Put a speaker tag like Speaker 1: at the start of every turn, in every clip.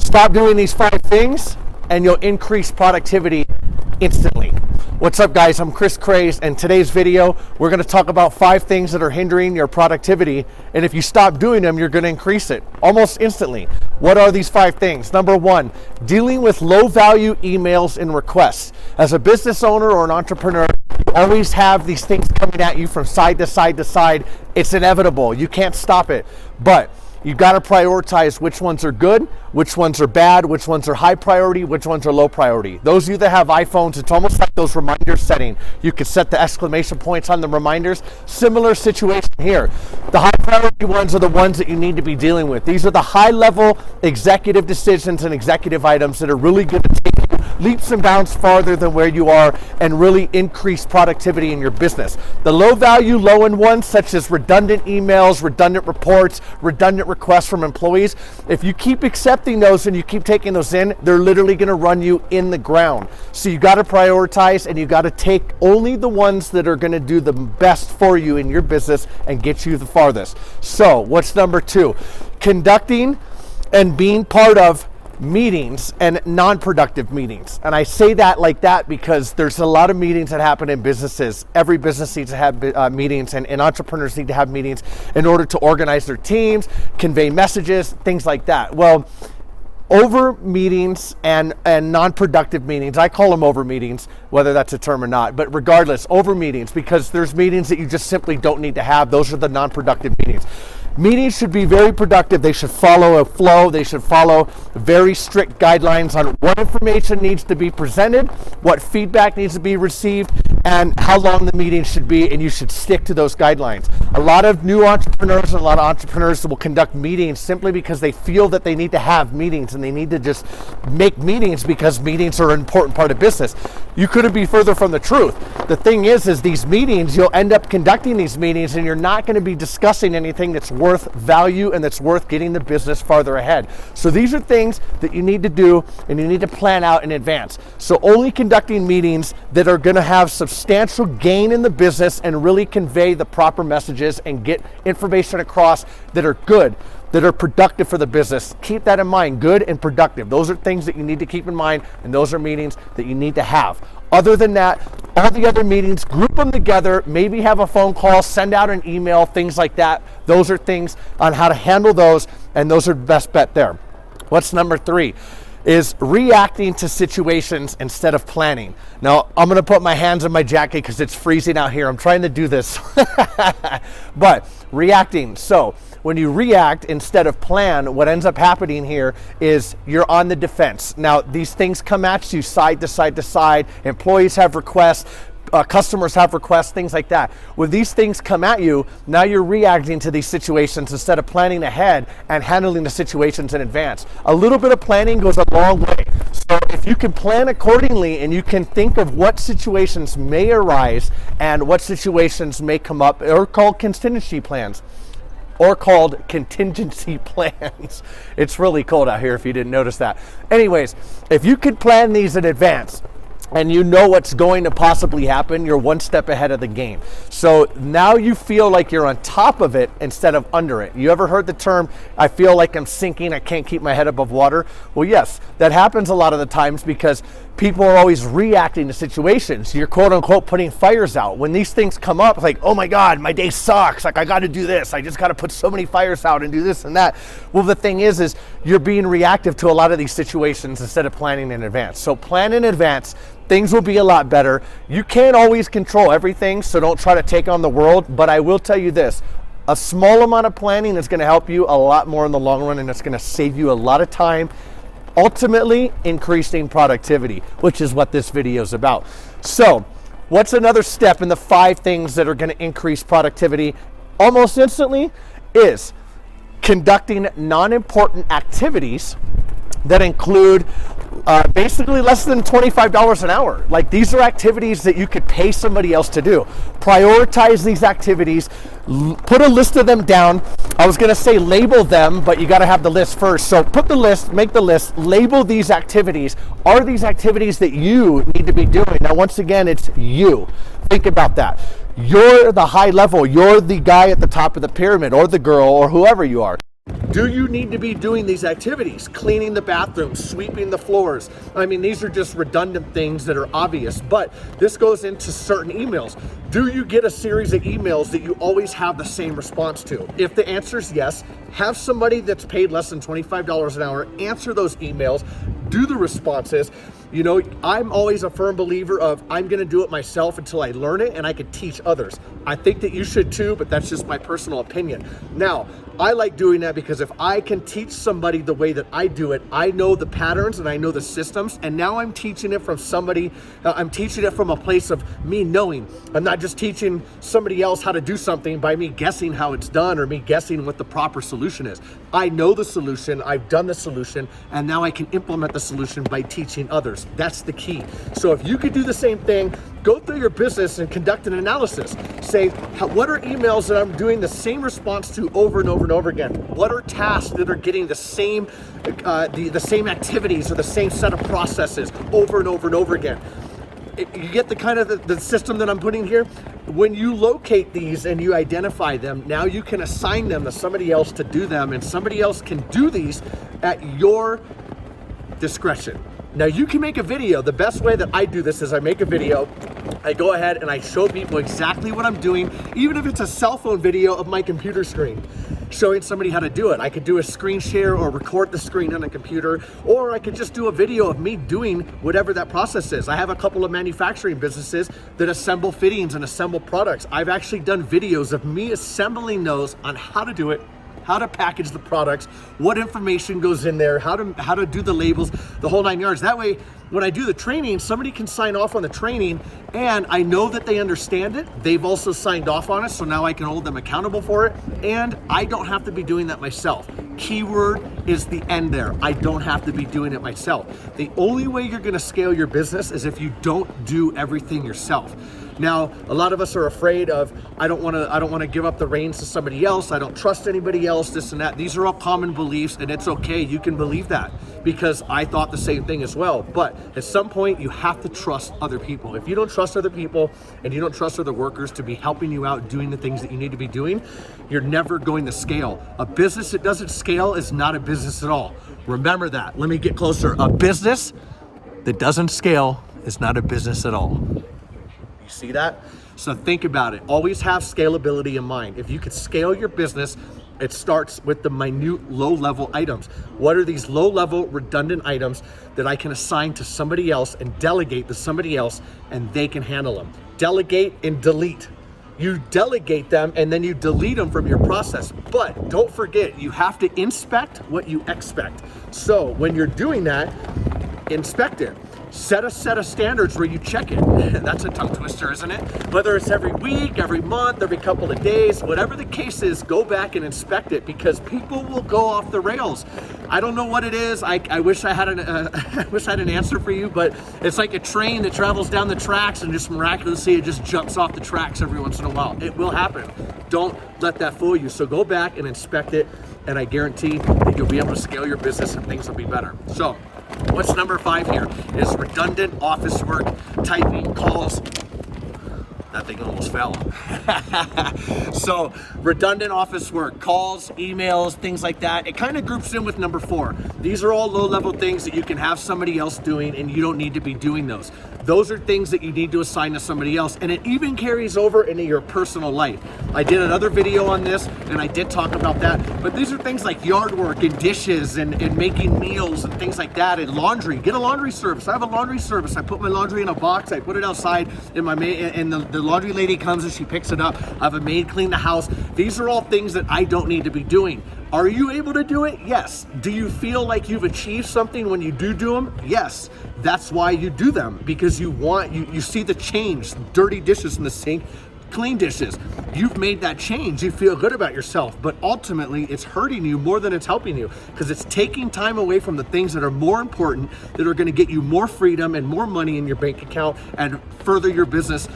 Speaker 1: Stop doing these 5 things and you'll increase productivity instantly. What's up, guys? I'm Kris Krāze, and today's video we're going to talk about 5 things that are hindering your productivity, and if you stop doing them, you're going to increase it almost instantly. What are these 5 things? Number 1, dealing with low value emails and requests. As a business owner or an entrepreneur, you always have these things coming at you from side to side to side. It's inevitable. You can't stop it, but you got to prioritize which ones are good, which ones are bad, which ones are high priority, which ones are low priority. Those of you that have iPhones, it's almost like those reminders setting. You can set the exclamation points on the reminders. Similar situation here. The high priority ones are the ones that you need to be dealing with. These are the high level executive decisions and executive items that are really going to take you leaps and bounds farther than where you are and really increase productivity in your business. The low value, low end ones, such as redundant emails, redundant reports, redundant requests from employees, if you keep accepting those and you keep taking those in, they're literally going to run you in the ground. So you got to prioritize, and you got to take only the ones that are going to do the best for you in your business and get you the farthest. So what's number 2? Conducting and being part of meetings and non-productive meetings. And I say that like that because there's a lot of meetings that happen in businesses. Every business needs to have meetings, and entrepreneurs need to have meetings in order to organize their teams, convey messages, things like that. Well, over meetings and non-productive meetings, I call them over meetings, whether that's a term or not, but regardless, over meetings, because there's meetings that you just simply don't need to have. Those are the non-productive meetings. Meetings should be very productive. They should follow a flow. They should follow very strict guidelines on what information needs to be presented, what feedback needs to be received, and how long the meeting should be, and you should stick to those guidelines. A lot of new entrepreneurs and a lot of entrepreneurs will conduct meetings simply because they feel that they need to have meetings and they need to just make meetings because meetings are an important part of business. You couldn't be further from the truth. The thing is these meetings, you'll end up conducting these meetings and you're not going to be discussing anything that's worth value and that's worth getting the business farther ahead. So these are things that you need to do and you need to plan out in advance. So only conducting meetings that are going to have substantial gain in the business and really convey the proper messages and get information across that are good, that are productive for the business. Keep that in mind. Good and productive. Those are things that you need to keep in mind, and those are meetings that you need to have. Other than that, all the other meetings, group them together, maybe have a phone call, send out an email, things like that. Those are things on how to handle those, and those are the best bet there. What's number 3? Is reacting to situations instead of planning. Now, I'm going to put my hands in my jacket because it's freezing out here. I'm trying to do this. But reacting. So when you react instead of plan, what ends up happening here is you're on the defense. Now, these things come at you side to side to side. Employees have requests. Customers have requests, things like that. When these things come at you, now you're reacting to these situations instead of planning ahead and handling the situations in advance. A little bit of planning goes a long way. So if you can plan accordingly and you can think of what situations may arise and what situations may come up, or called contingency plans. It's really cold out here if you didn't notice that. Anyways, if you could plan these in advance, and you know what's going to possibly happen, you're one step ahead of the game. So now you feel like you're on top of it instead of under it. You ever heard the term, I feel like I'm sinking, I can't keep my head above water? Well, yes, that happens a lot of the times because people are always reacting to situations. You're quote unquote putting fires out. When these things come up, like, oh my God, my day sucks. Like, I got to do this. I just got to put so many fires out and do this and that. Well, the thing is you're being reactive to a lot of these situations instead of planning in advance. So plan in advance. Things will be a lot better. You can't always control everything, so don't try to take on the world. But I will tell you this, a small amount of planning is going to help you a lot more in the long run, and it's going to save you a lot of time, ultimately increasing productivity, which is what this video is about. So what's another step in the 5 things that are going to increase productivity almost instantly is conducting non-important activities that include basically less than $25 an hour. Like, these are activities that you could pay somebody else to do. Prioritize these activities, put a list of them down. I was gonna say label them, but you gotta have the list first. So put the list, make the list, label these activities. Are these activities that you need to be doing? Now, once again, it's you. Think about that. You're the high level. You're the guy at the top of the pyramid, or the girl, or whoever you are. Do you need to be doing these activities? Cleaning the bathroom, sweeping the floors. I mean, these are just redundant things that are obvious, but this goes into certain emails. Do you get a series of emails that you always have the same response to? If the answer is yes, have somebody that's paid less than $25 an hour answer those emails, do the responses. You know, I'm always a firm believer of I'm gonna do it myself until I learn it and I can teach others. I think that you should too, but that's just my personal opinion. Now, I like doing that because if I can teach somebody the way that I do it, I know the patterns and I know the systems, and now I'm teaching it from somebody, I'm teaching it from a place of me knowing. I'm not just teaching somebody else how to do something by me guessing how it's done or me guessing what the proper solution is. I know the solution, I've done the solution, and now I can implement the solution by teaching others. That's the key. So if you could do the same thing, go through your business and conduct an analysis. Say, what are emails that I'm doing the same response to over and over and over again? What are tasks that are getting the same activities or the same set of processes over and over and over again? You get the kind of the system that I'm putting here? When you locate these and you identify them, now you can assign them to somebody else to do them, and somebody else can do these at your discretion. Now you can make a video. The best way that I do this is I make a video, I go ahead and I show people exactly what I'm doing, even if it's a cell phone video of my computer screen, showing somebody how to do it. I could do a screen share or record the screen on a computer, or I could just do a video of me doing whatever that process is. I have a couple of manufacturing businesses that assemble fittings and assemble products. I've actually done videos of me assembling those on how to do it, how to package the products, what information goes in there, how to do the labels, the whole 9 yards. That way, when I do the training, somebody can sign off on the training and I know that they understand it. They've also signed off on it, so now I can hold them accountable for it, and I don't have to be doing that myself. Keyword is the end there. I don't have to be doing it myself. The only way you're gonna scale your business is if you don't do everything yourself. Now, a lot of us are afraid of, I don't want to give up the reins to somebody else. I don't trust anybody else, this and that. These are all common beliefs, and it's okay. You can believe that, because I thought the same thing as well. But at some point, you have to trust other people. If you don't trust other people and you don't trust other workers to be helping you out doing the things that you need to be doing, you're never going to scale. A business that doesn't scale is not a business at all. Remember that. Let me get closer. A business that doesn't scale is not a business at all. See that? So think about it. Always have scalability in mind. If you could scale your business, it starts with the minute low-level items. What are these low-level redundant items that I can assign to somebody else and delegate to somebody else, and they can handle them? Delegate and delete. You delegate them and then you delete them from your process. But don't forget, you have to inspect what you expect. So when you're doing that, inspect it. Set a set of standards where you check it. That's a tongue twister, isn't it? Whether it's every week, every month, every couple of days, whatever the case is, go back and inspect it, because people will go off the rails. I don't know what it is. I wish I had an answer for you, but it's like a train that travels down the tracks and just miraculously it just jumps off the tracks every once in a while. It will happen. Don't let that fool you. So go back and inspect it, and I guarantee that you'll be able to scale your business and things will be better. So what's number 5 here is redundant office work, typing, calls. That thing almost fell. So redundant office work, calls, emails, things like that. It kind of groups in with number 4. These are all low-level things that you can have somebody else doing, and you don't need to be doing those. Those are things that you need to assign to somebody else, and it even carries over into your personal life. I did another video on this, and I did talk about that, but these are things like yard work and dishes and making meals and things like that, and laundry. Get a laundry service. I have a laundry service. I put my laundry in a box, I put it outside, and the laundry lady comes and she picks it up. I have a maid clean the house. These are all things that I don't need to be doing. Are you able to do it? Yes. Do you feel like you've achieved something when you do them? Yes. That's why you do them, because you see the change. Dirty dishes in the sink, clean dishes. You've made that change. You feel good about yourself, but ultimately it's hurting you more than it's helping you, because it's taking time away from the things that are more important, that are going to get you more freedom and more money in your bank account and further your business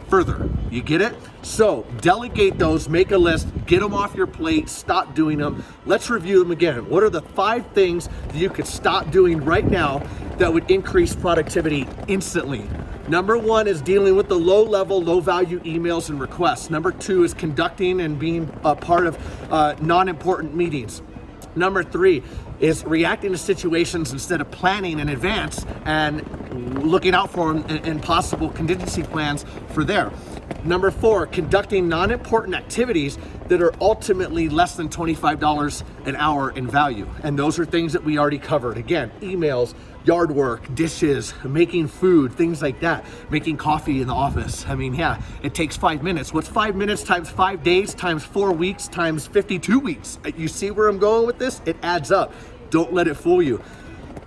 Speaker 1: further. You get it? So delegate those, make a list, get them off your plate, stop doing them. Let's review them again. What are the 5 things that you could stop doing right now that would increase productivity instantly? Number 1 is dealing with the low-level, low-value emails and requests. Number 2 is conducting and being a part of non-important meetings. Number 3 is reacting to situations instead of planning in advance and looking out for them and possible contingency plans for there. Number 4, conducting non-important activities that are ultimately less than $25 an hour in value. And those are things that we already covered. Again, emails, yard work, dishes, making food, things like that. Making coffee in the office. I mean, yeah, it takes 5 minutes. What's 5 minutes times 5 days times 4 weeks times 52 weeks? You see where I'm going with this? It adds up. Don't let it fool you.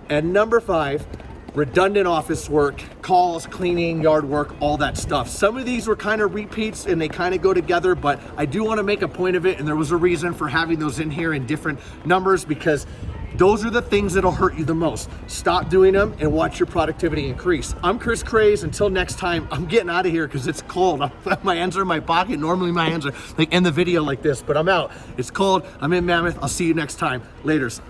Speaker 1: And number 5, redundant office work, calls, cleaning, yard work, all that stuff. Some of these were kind of repeats and they kind of go together, but I do want to make a point of it, and there was a reason for having those in here in different numbers, because those are the things that'll hurt you the most. Stop doing them and watch your productivity increase. I'm Kris Krāze. Until next time, I'm getting out of here because it's cold. My hands are in my pocket. Normally my hands are like in the video like this, but I'm out. It's cold. I'm in Mammoth. I'll see you next time. Laters.